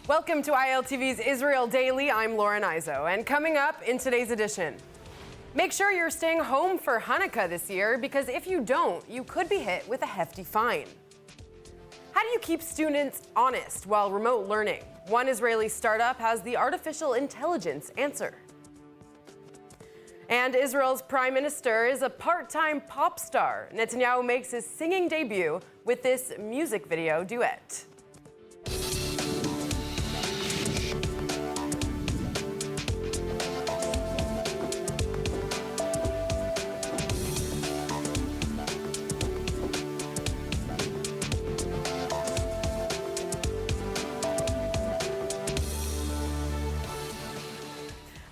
Welcome to ILTV's Israel Daily. I'm Lauren Izo, and coming up in today's edition, make sure you're staying home for Hanukkah this year, because if you don't, you could be hit with a hefty fine. How do you keep students honest while remote learning? One Israeli startup has the artificial intelligence answer. And Israel's prime minister is a part-time pop star. Netanyahu makes his singing debut with this music video duet.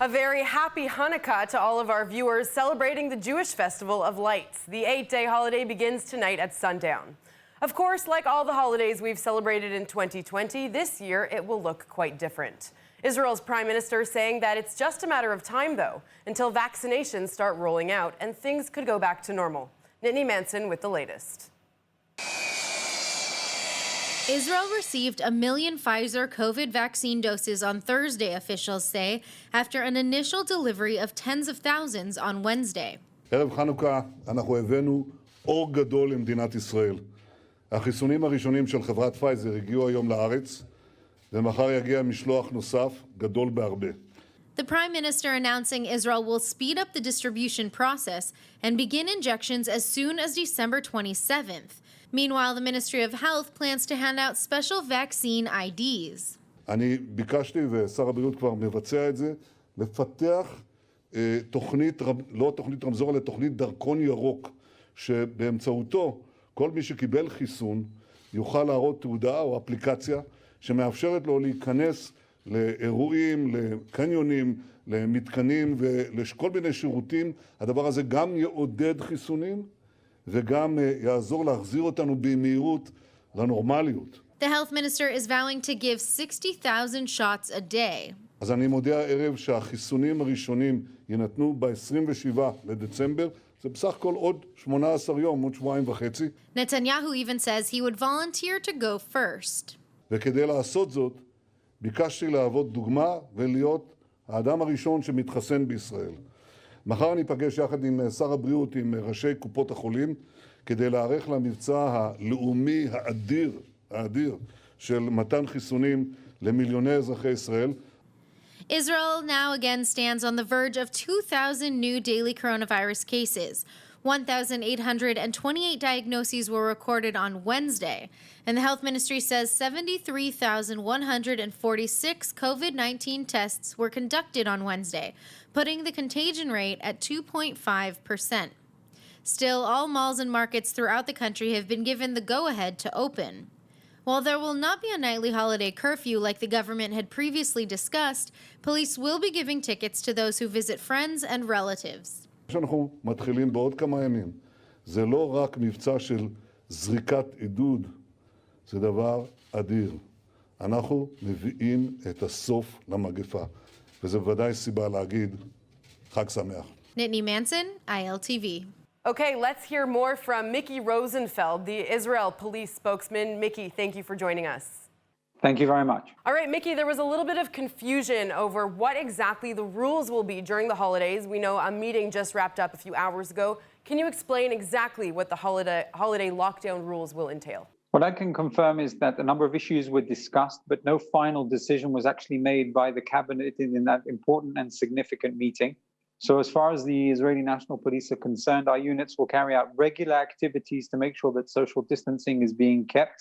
A very happy Hanukkah to all of our viewers celebrating the Jewish Festival of Lights. The 8-day holiday begins tonight at sundown. Of course, like all the holidays we've celebrated in 2020, this year it will look quite different. Israel's prime minister saying that it's just a matter of time, though, until vaccinations start rolling out and things could go back to normal. Nittany Manson with the latest. Israel received 1 million Pfizer COVID vaccine doses on Thursday, officials say, after an initial delivery of tens of thousands on Wednesday. ערב חנוכה אנחנו הבאנו אור גדול למדינת ישראל. החיסונים הראשונים של חברת פייזר הגיעו היום לארץ, ומחר יגיע משלוח נוסף גדול בהרבה. The prime minister announcing Israel will speed up the distribution process and begin injections as soon as December 27th. Meanwhile, the Ministry of Health plans to hand out special vaccine IDs. אני ביקשתי, ושר הבריאות כבר מבצע את זה, לפתח תוכנית, לא תוכנית רמזור, אלא תוכנית דרכון ירוק, שבאמצעותו כל מי שקיבל חיסון יוכל להראות תעודה או אפליקציה שמאפשרת לו להיכנס לאירועים, לקניונים, למתקנים ולכל מיני שירותים. הדבר הזה גם יעודד חיסונים וגם יעזור להחזיר אותנו במהירות לנורמליות. The health minister is vowing to give 60,000 shots a day. אז אני מודיע הערב שהחיסונים הראשונים ינתנו ב-27 לדצמבר. זה בסך הכל עוד 18 יום, עוד שבועיים וחצי. Netanyahu even says he would volunteer to go first. וכדי לעשות זאת, ביקשתי להוות דוגמה ולהיות האדם הראשון שמתחסן בישראל. מחר אני אפגש יחד עם שר הבריאות, עם ראשי קופות החולים, כדי להיערך למבצע הלאומי האדיר של מתן חיסונים למיליוני אזרחי ישראל. Israel now again stands on the verge of 2,000 new daily coronavirus cases. 1,828 diagnoses were recorded on Wednesday, and the health ministry says 73,146 COVID-19 tests were conducted on Wednesday, putting the contagion rate at 2.5%. Still, all malls and markets throughout the country have been given the go-ahead to open. While there will not be a nightly holiday curfew like the government had previously discussed, police will be giving tickets to those who visit friends and relatives. שאנחנו מתחילים בעוד כמה ימים, זה לא רק מבצע של זריקת עידוד, זה דבר אדיר. אנחנו מביאים את הסוף למגפה, וזה בוודאי סיבה להגיד חג שמח. Nittany Manson, ILTV. Okay, let's hear more from Mickey Rosenfeld, the Israel police spokesman. Mickey, thank you for joining us. Thank you very much. All right, Mickey, there was a little bit of confusion over what exactly the rules will be during the holidays. We know a meeting just wrapped up a few hours ago. Can you explain exactly what the holiday lockdown rules will entail? What I can confirm is that a number of issues were discussed, but no final decision was actually made by the cabinet in that important and significant meeting. So as far as the Israeli National Police are concerned, our units will carry out regular activities to make sure that social distancing is being kept.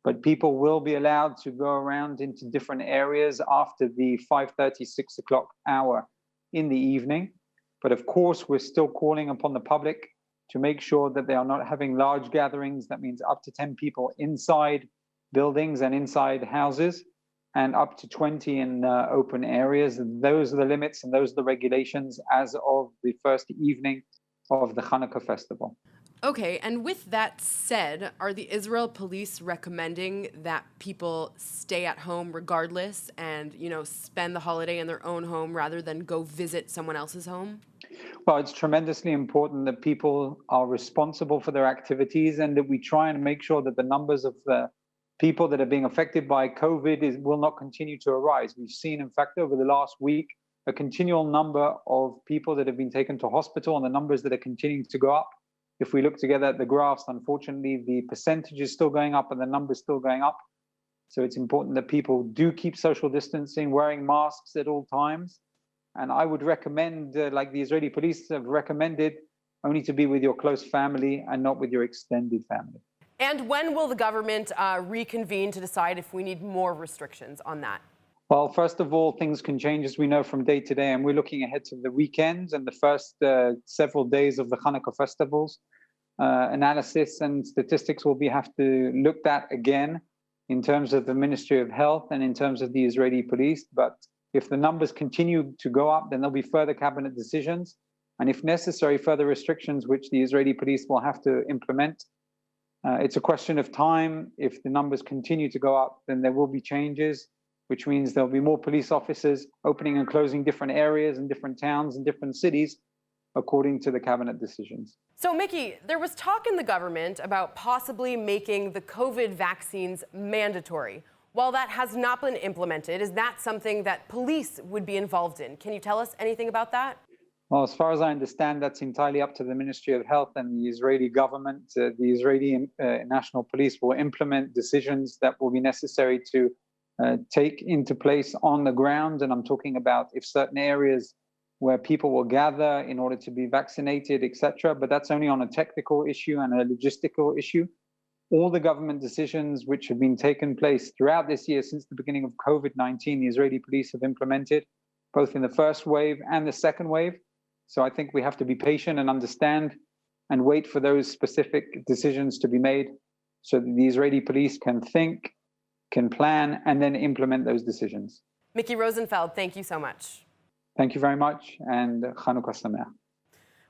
But people will be allowed to go around into different areas after the 5:30, 6 o'clock hour in the evening. But of course, we're still calling upon the public to make sure that they are not having large gatherings. That means up to 10 people inside buildings and inside houses, and up to 20 in open areas. Those are the limits and those are the regulations as of the first evening of the Hanukkah festival. Okay, and with that said, are the Israel police recommending that people stay at home regardless and, spend the holiday in their own home rather than go visit someone else's home? Well, it's tremendously important that people are responsible for their activities and that we try and make sure that the numbers of the people that are being affected by COVID will not continue to arise. We've seen, in fact, over the last week, a continual number of people that have been taken to hospital and the numbers that are continuing to go up. If we look together at the graphs, unfortunately, the percentage is still going up and the numbers still going up. So it's important that people do keep social distancing, wearing masks at all times. And I would recommend, like the Israeli police have recommended, only to be with your close family and not with your extended family. And when will the government reconvene to decide if we need more restrictions on that? Well, first of all, things can change, as we know, from day to day, and we're looking ahead to the weekends and the first several days of the Hanukkah festivals. Analysis and statistics will have to looked at again in terms of the Ministry of Health and in terms of the Israeli police. But if the numbers continue to go up, then there'll be further cabinet decisions. And if necessary, further restrictions, which the Israeli police will have to implement. It's a question of time. If the numbers continue to go up, then there will be changes, which means there'll be more police officers opening and closing different areas and different towns and different cities, according to the cabinet decisions. So, Mickey, there was talk in the government about possibly making the COVID vaccines mandatory. While that has not been implemented, is that something that police would be involved in? Can you tell us anything about that? Well, as far as I understand, that's entirely up to the Ministry of Health and the Israeli government. The Israeli National Police will implement decisions that will be necessary to take into place on the ground. And I'm talking about if certain areas where people will gather in order to be vaccinated, etc. But that's only on a technical issue and a logistical issue. All the government decisions which have been taken place throughout this year since the beginning of COVID-19, the Israeli police have implemented, both in the first wave and the second wave. So I think we have to be patient and understand and wait for those specific decisions to be made so that the Israeli police can think, can plan, and then implement those decisions. Mickey Rosenfeld, thank you so much. Thank you very much, and Hanukkah Sameach.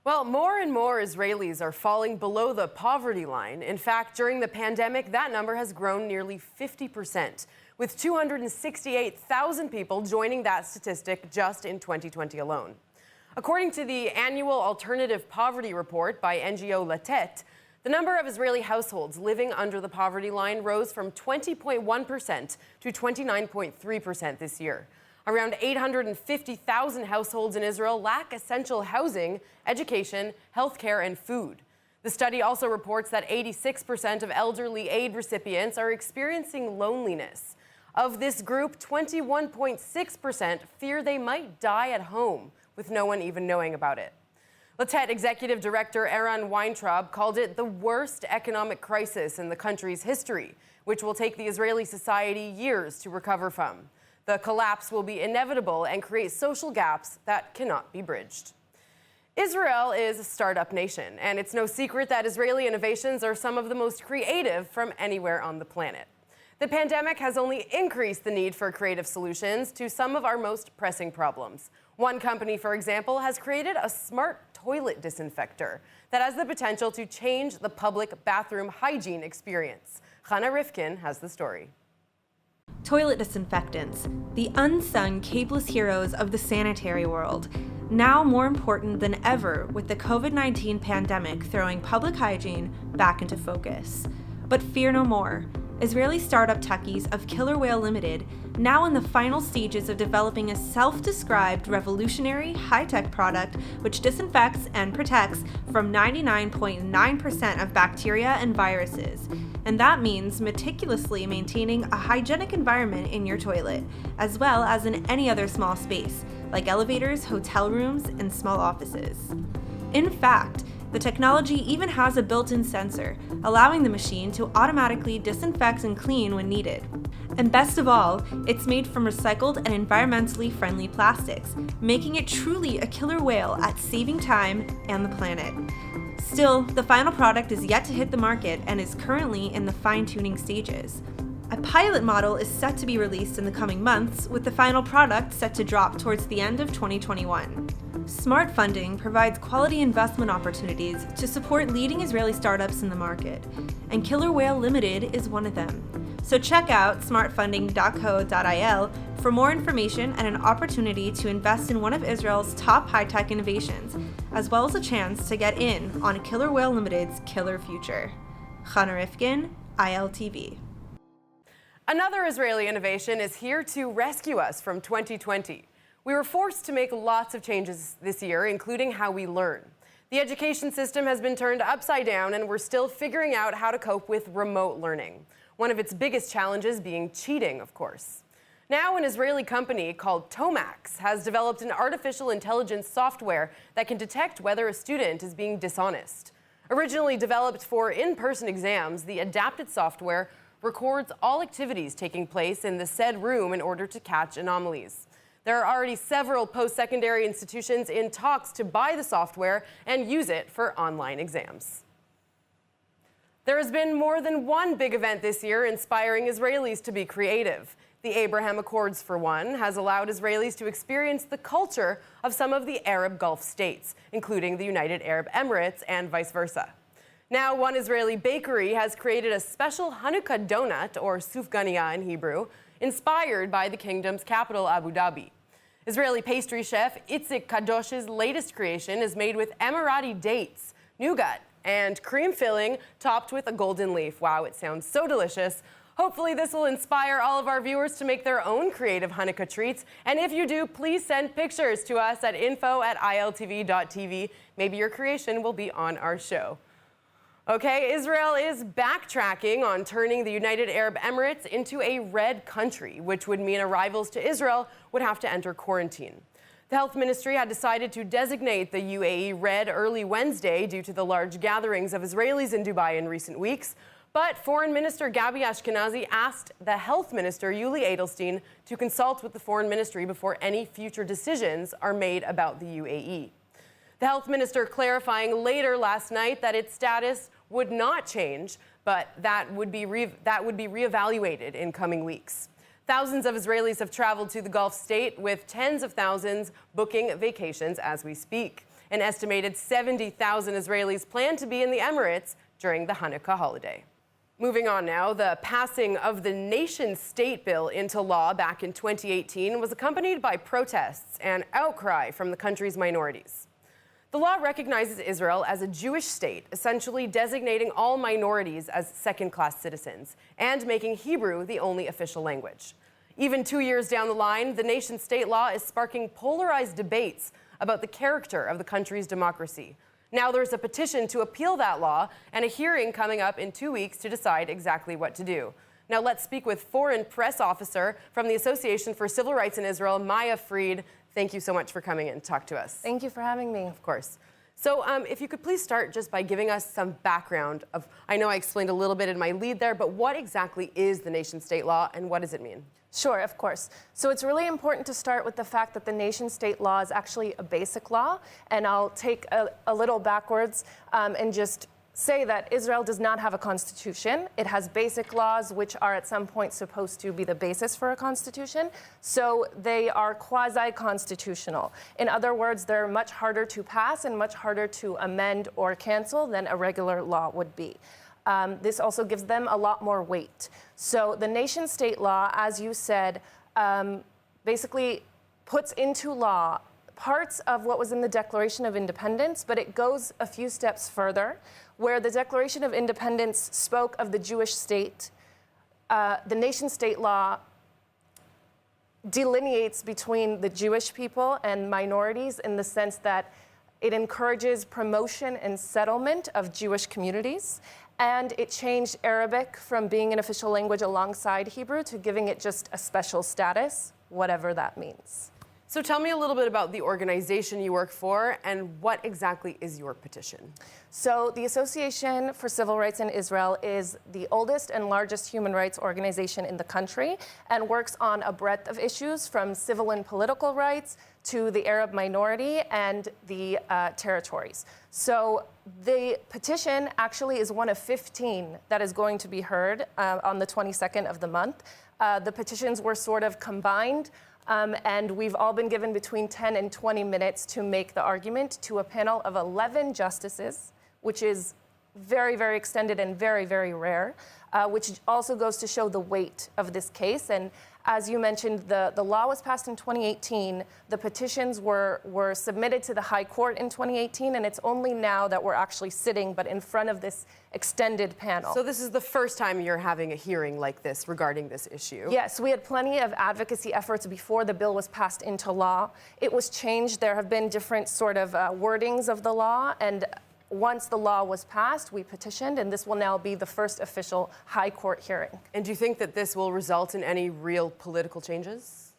Well, more and more Israelis are falling below the poverty line. In fact, during the pandemic, that number has grown nearly 50%, with 268,000 people joining that statistic just in 2020 alone. According to the annual Alternative Poverty Report by NGO Latet, the number of Israeli households living under the poverty line rose from 20.1% to 29.3% this year. Around 850,000 households in Israel lack essential housing, education, healthcare, and food. The study also reports that 86% of elderly aid recipients are experiencing loneliness. Of this group, 21.6% fear they might die at home, with no one even knowing about it. Latet Executive Director Eran Weintraub called it the worst economic crisis in the country's history, which will take the Israeli society years to recover from. The collapse will be inevitable and create social gaps that cannot be bridged. Israel is a startup nation, and it's no secret that Israeli innovations are some of the most creative from anywhere on the planet. The pandemic has only increased the need for creative solutions to some of our most pressing problems. One company, for example, has created a smart toilet disinfector that has the potential to change the public bathroom hygiene experience. Chana Rifkin has the story. Toilet disinfectants, the unsung capeless heroes of the sanitary world, now more important than ever with the COVID-19 pandemic throwing public hygiene back into focus. But fear no more. Israeli startup techies of Killer Whale Limited, now in the final stages of developing a self-described revolutionary high-tech product which disinfects and protects from 99.9% of bacteria and viruses. And that means meticulously maintaining a hygienic environment in your toilet, as well as in any other small space, like elevators, hotel rooms, and small offices. In fact, the technology even has a built-in sensor, allowing the machine to automatically disinfect and clean when needed. And best of all, it's made from recycled and environmentally friendly plastics, making it truly a killer whale at saving time and the planet. Still, the final product is yet to hit the market and is currently in the fine-tuning stages. A pilot model is set to be released in the coming months, with the final product set to drop towards the end of 2021. Smart funding provides quality investment opportunities to support leading Israeli startups in the market, and Killer Whale Limited is one of them. So check out smartfunding.co.il for more information and an opportunity to invest in one of Israel's top high-tech innovations, as well as a chance to get in on Killer Whale Limited's killer future. Chana Rifkin, ILTV. Another Israeli innovation is here to rescue us from 2020. We were forced to make lots of changes this year, including how we learn. The education system has been turned upside down, and we're still figuring out how to cope with remote learning. One of its biggest challenges being cheating, of course. Now, an Israeli company called Tomax has developed an artificial intelligence software that can detect whether a student is being dishonest. Originally developed for in-person exams, the adapted software records all activities taking place in the said room in order to catch anomalies. There are already several post-secondary institutions in talks to buy the software and use it for online exams. There has been more than one big event this year inspiring Israelis to be creative. The Abraham Accords, for one, has allowed Israelis to experience the culture of some of the Arab Gulf states, including the United Arab Emirates and vice versa. Now, one Israeli bakery has created a special Hanukkah donut, or sufganiyah in Hebrew, inspired by the kingdom's capital, Abu Dhabi. Israeli pastry chef Itzik Kadosh's latest creation is made with Emirati dates, nougat, and cream filling topped with a golden leaf. Wow, it sounds so delicious. Hopefully this will inspire all of our viewers to make their own creative Hanukkah treats. And if you do, please send pictures to us at info@iltv.tv. Maybe your creation will be on our show. Okay, Israel is backtracking on turning the United Arab Emirates into a red country, which would mean arrivals to Israel would have to enter quarantine. The health ministry had decided to designate the UAE red early Wednesday due to the large gatherings of Israelis in Dubai in recent weeks. But Foreign Minister Gabi Ashkenazi asked the Health Minister Yuli Edelstein to consult with the Foreign Ministry before any future decisions are made about the UAE. The Health Minister clarifying later last night that its status would not change, but that would be reevaluated in coming weeks. Thousands of Israelis have traveled to the Gulf state, with tens of thousands booking vacations as we speak. An estimated 70,000 Israelis plan to be in the Emirates during the Hanukkah holiday. Moving on now, the passing of the nation-state bill into law back in 2018 was accompanied by protests and outcry from the country's minorities. The law recognizes Israel as a Jewish state, essentially designating all minorities as second-class citizens and making Hebrew the only official language. Even 2 years down the line, the nation-state law is sparking polarized debates about the character of the country's democracy. Now there's a petition to appeal that law and a hearing coming up in 2 weeks to decide exactly what to do. Now let's speak with Foreign Press Officer from the Association for Civil Rights in Israel, Maya Fried. Thank you so much for coming in to talk to us. Thank you for having me. Of course. So if you could please start just by giving us some background of, I know I explained a little bit in my lead there, but what exactly is the nation-state law and what does it mean? Sure, of course. So it's really important to start with the fact that the nation-state law is actually a basic law, and I'll take a little backwards and just say that Israel does not have a constitution. It has basic laws, which are at some point supposed to be the basis for a constitution. So they are quasi-constitutional. In other words, they're much harder to pass and much harder to amend or cancel than a regular law would be. This also gives them a lot more weight. So the nation-state law, as you said, basically puts into law parts of what was in the Declaration of Independence, but it goes a few steps further, where the Declaration of Independence spoke of the Jewish state. The nation-state law delineates between the Jewish people and minorities in the sense that it encourages promotion and settlement of Jewish communities, and it changed Arabic from being an official language alongside Hebrew to giving it just a special status, whatever that means. So tell me a little bit about the organization you work for and what exactly is your petition? So the Association for Civil Rights in Israel is the oldest and largest human rights organization in the country and works on a breadth of issues from civil and political rights to the Arab minority and the territories. So the petition actually is one of 15 that is going to be heard on the 22nd of the month. The petitions were sort of combined. And we've all been given between 10 and 20 minutes to make the argument to a panel of 11 justices, which is very, very extended and very, very rare, which also goes to show the weight of this case. And as you mentioned, the law was passed in 2018. The petitions were submitted to the High Court in 2018, and it's only now that we're actually sitting, but in front of this extended panel. So this is the first time you're having a hearing like this regarding this issue? Yes, we had plenty of advocacy efforts before the bill was passed into law. It was changed. There have been different sort of wordings of the law, and once the law was passed, we petitioned, and this will now be the first official High Court hearing. And do you think that this will result in any real political changes?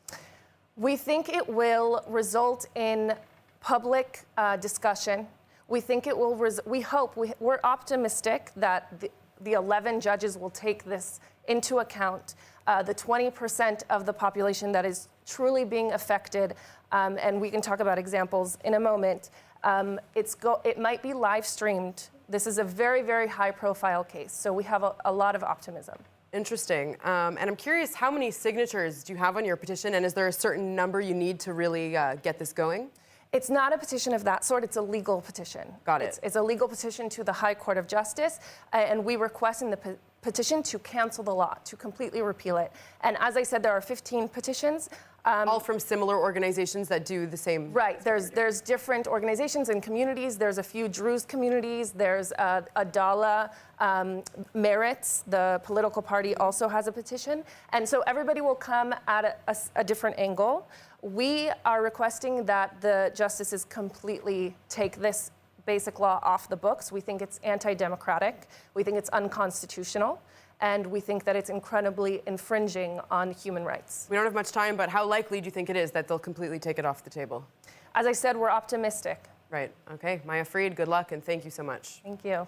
We think it will result in public discussion. We think it will, we're optimistic that the 11 judges will take this into account. The 20% of the population that is truly being affected, and we can talk about examples in a moment, it might be live streamed. This is a very, very high profile case, so we have a lot of optimism. Interesting. And I'm curious, how many signatures do you have on your petition, and is there a certain number you need to really get this going? It's not a petition of that sort, it's a legal petition. Got it. It's a legal petition to the High Court of Justice, and we request in the petition to cancel the law, to completely repeal it. And as I said, there are 15 petitions. All from similar organizations that do the same. Right. There's different organizations and communities. There's a few Druze communities. There's Adala, Meretz, the political party, also has a petition. And so everybody will come at a different angle. We are requesting that the justices completely take this basic law off the books. We think it's anti-democratic. We think it's unconstitutional. And we think that it's incredibly infringing on human rights. We don't have much time, but how likely do you think it is that they'll completely take it off the table? As I said, we're optimistic. Right. Okay. Maya Fried, good luck, and thank you so much. Thank you.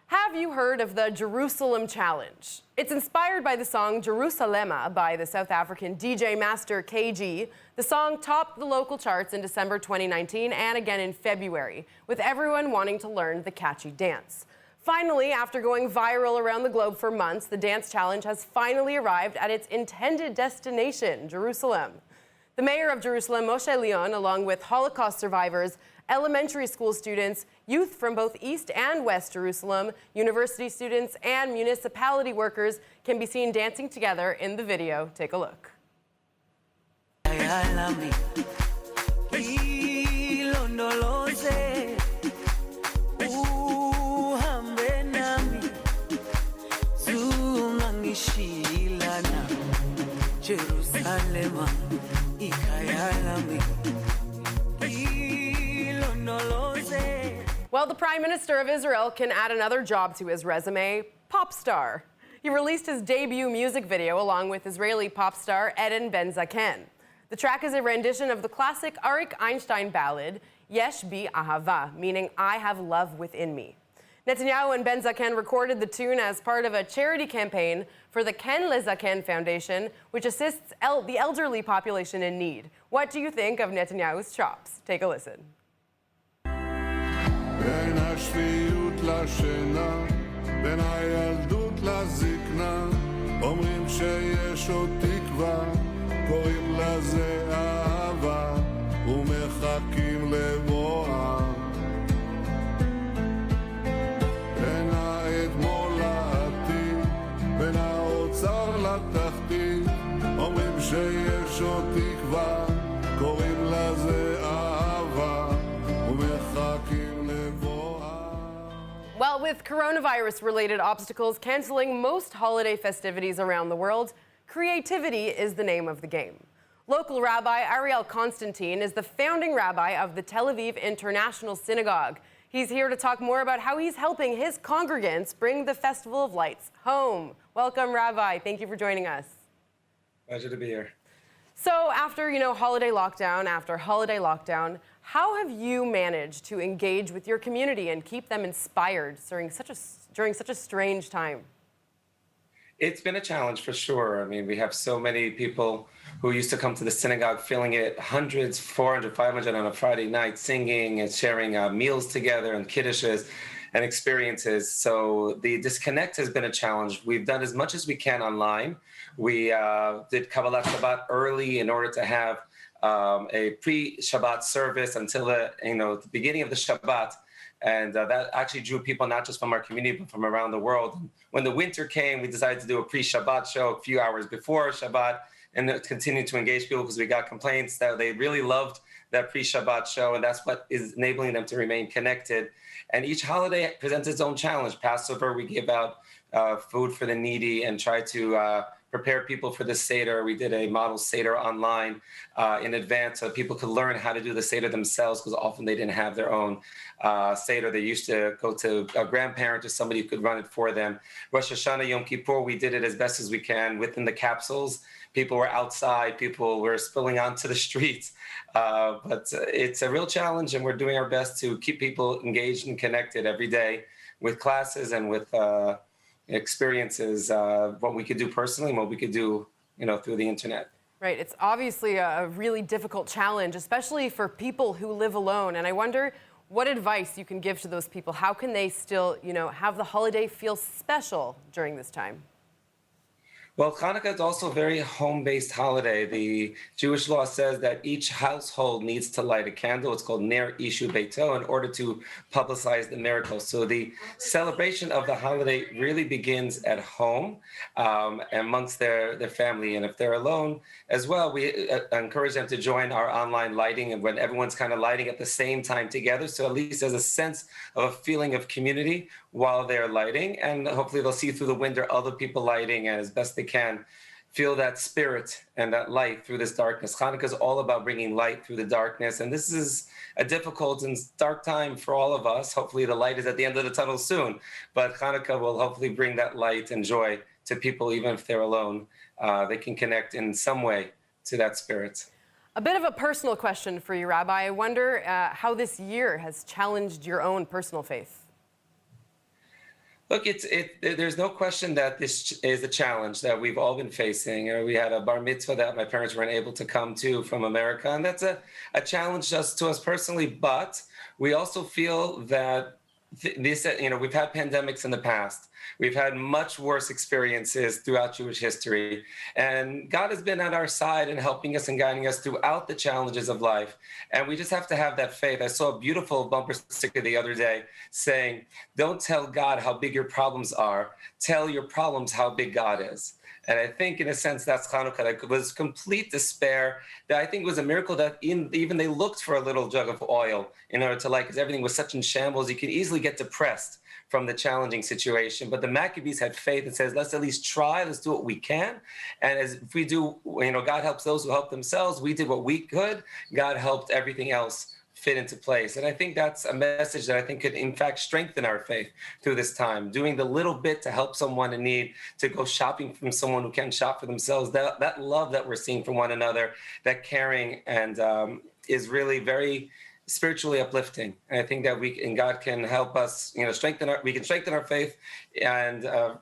Have you heard of the Jerusalem Challenge? It's inspired by the song Jerusalema by the South African DJ master KG. The song topped the local charts in December 2019 and again in February, with everyone wanting to learn the catchy dance. Finally, after going viral around the globe for months, the dance challenge has finally arrived at its intended destination, Jerusalem. The mayor of Jerusalem, Moshe Leon, along with Holocaust survivors, elementary school students, youth from both East and West Jerusalem, university students, and municipality workers can be seen dancing together in the video. Take a look. Well, the Prime Minister of Israel can add another job to his resume, pop star. He released his debut music video along with Israeli pop star Eden Ben-Zaken. The track is a rendition of the classic Arik Einstein ballad, Yesh Bi Ahava, meaning I have love within me. Netanyahu and Ben-Zaken recorded the tune as part of a charity campaign for the Ken Lezaken Foundation, which assists the elderly population in need. What do you think of Netanyahu's chops? Take a listen. בין השפיות לשינה, בין הילדות לזקנה, אומרים שיש עוד תקווה, קוראים לזה אהבה, ומחכים לבואה. בין האתמול לעתיד, בין האוצר לתחתית, אומרים שיש עוד תקווה, קוראים לזה אהבה, ומחכים. Well, with coronavirus-related obstacles canceling most holiday festivities around the world, creativity is the name of the game. Local Rabbi Ariel Constantine is the founding rabbi of the Tel Aviv International Synagogue. He's here to talk more about how he's helping his congregants bring the Festival of Lights home. Welcome, Rabbi. Thank you for joining us. Pleasure to be here. So after, holiday lockdown after holiday lockdown, how have you managed to engage with your community and keep them inspired during such a strange time? It's been a challenge for sure. I mean, we have so many people who used to come to the synagogue filling it hundreds, 400, 500 on a Friday night, singing and sharing meals together and kiddushes and experiences. So the disconnect has been a challenge. We've done as much as we can online. We did Kabbalat Shabbat early in order to have a pre-Shabbat service until the beginning of the Shabbat. And that actually drew people not just from our community, but from around the world. And when the winter came, we decided to do a pre-Shabbat show a few hours before Shabbat and continue to engage people because we got complaints that they really loved that pre-Shabbat show. And that's what is enabling them to remain connected. And each holiday presents its own challenge. Passover, we give out food for the needy and try to prepare people for the Seder. We did a model Seder online in advance so people could learn how to do the Seder themselves because often they didn't have their own Seder. They used to go to a grandparent or somebody who could run it for them. Rosh Hashanah, Yom Kippur, we did it as best as we can within the capsules. People were outside, people were spilling onto the streets. But it's a real challenge, and we're doing our best to keep people engaged and connected every day with classes and with experiences, what we could do personally and what we could do, through the internet. Right. It's obviously a really difficult challenge, especially for people who live alone. And I wonder what advice you can give to those people. How can they still, have the holiday feel special during this time? Well, Hanukkah is also a very home-based holiday. The Jewish law says that each household needs to light a candle. It's called Ner Ishu Beito in order to publicize the miracle. So the celebration of the holiday really begins at home amongst their family. And if they're alone as well, we encourage them to join our online lighting and when everyone's kind of lighting at the same time together. So at least there's a sense of a feeling of community while they're lighting, and hopefully they'll see through the window other people lighting, and as best they can feel that spirit and that light through this darkness. Hanukkah is all about bringing light through the darkness, and this is a difficult and dark time for all of us. Hopefully the light is at the end of the tunnel soon, but Hanukkah will hopefully bring that light and joy to people even if they're alone. They can connect in some way to that spirit. A bit of a personal question for you, Rabbi. I wonder how this year has challenged your own personal faith. Look, there's no question that this is a challenge that we've all been facing. We had a bar mitzvah that my parents weren't able to come to from America, and that's a challenge just to us personally. But we also feel that we've had pandemics in the past. We've had much worse experiences throughout Jewish history. And God has been at our side and helping us and guiding us throughout the challenges of life. And we just have to have that faith. I saw a beautiful bumper sticker the other day saying, "Don't tell God how big your problems are. Tell your problems how big God is." And I think, in a sense, that's Hanukkah. That was complete despair. That I think was a miracle that even they looked for a little jug of oil in order to light, because everything was such in shambles. You could easily get depressed from the challenging situation. But the Maccabees had faith and says, let's at least try, let's do what we can. And if we do, God helps those who help themselves. We did what we could. God helped everything else fit into place. And I think that's a message that I think could, in fact, strengthen our faith through this time. Doing the little bit to help someone in need, to go shopping from someone who can't shop for themselves, that love that we're seeing from one another, that caring, and is really very spiritually uplifting. And I think that God can help us, strengthen our faith and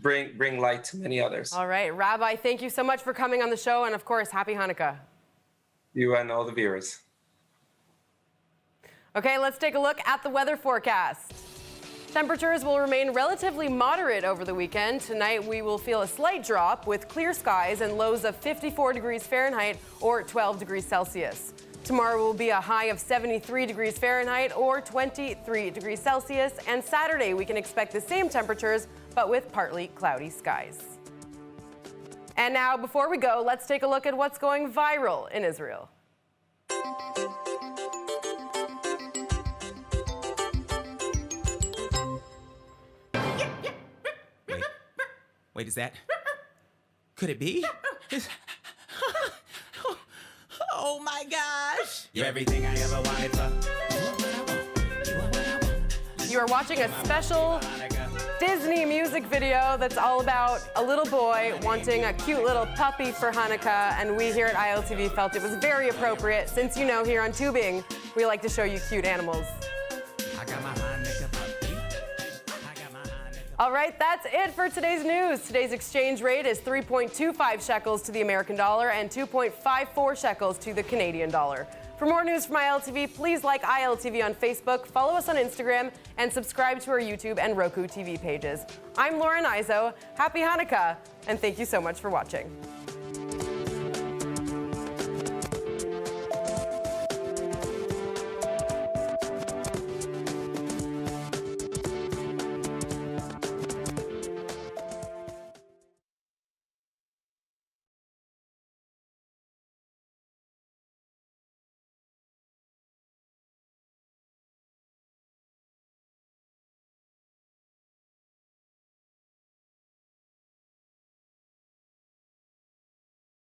bring light to many others. All right, Rabbi, thank you so much for coming on the show, and of course, happy Hanukkah. You and all the viewers. Okay, let's take a look at the weather forecast. Temperatures will remain relatively moderate over the weekend. Tonight, we will feel a slight drop with clear skies and lows of 54 degrees Fahrenheit or 12 degrees Celsius. Tomorrow will be a high of 73 degrees Fahrenheit or 23 degrees Celsius. And Saturday, we can expect the same temperatures, but with partly cloudy skies. And now, before we go, let's take a look at what's going viral in Israel. Wait, is that? Could it be? Oh my gosh! You're everything I ever wanted for. You are watching a special Disney music video that's all about a little boy wanting a cute little puppy for Hanukkah, and we here at ILTV felt it was very appropriate since here on Tubing, we like to show you cute animals. I got my Hanukkah puppy. All right, that's it for today's news. Today's exchange rate is 3.25 shekels to the American dollar and 2.54 shekels to the Canadian dollar. For more news from ILTV, please like ILTV on Facebook, follow us on Instagram, and subscribe to our YouTube and Roku TV pages. I'm Lauren Izzo. Happy Hanukkah, and thank you so much for watching.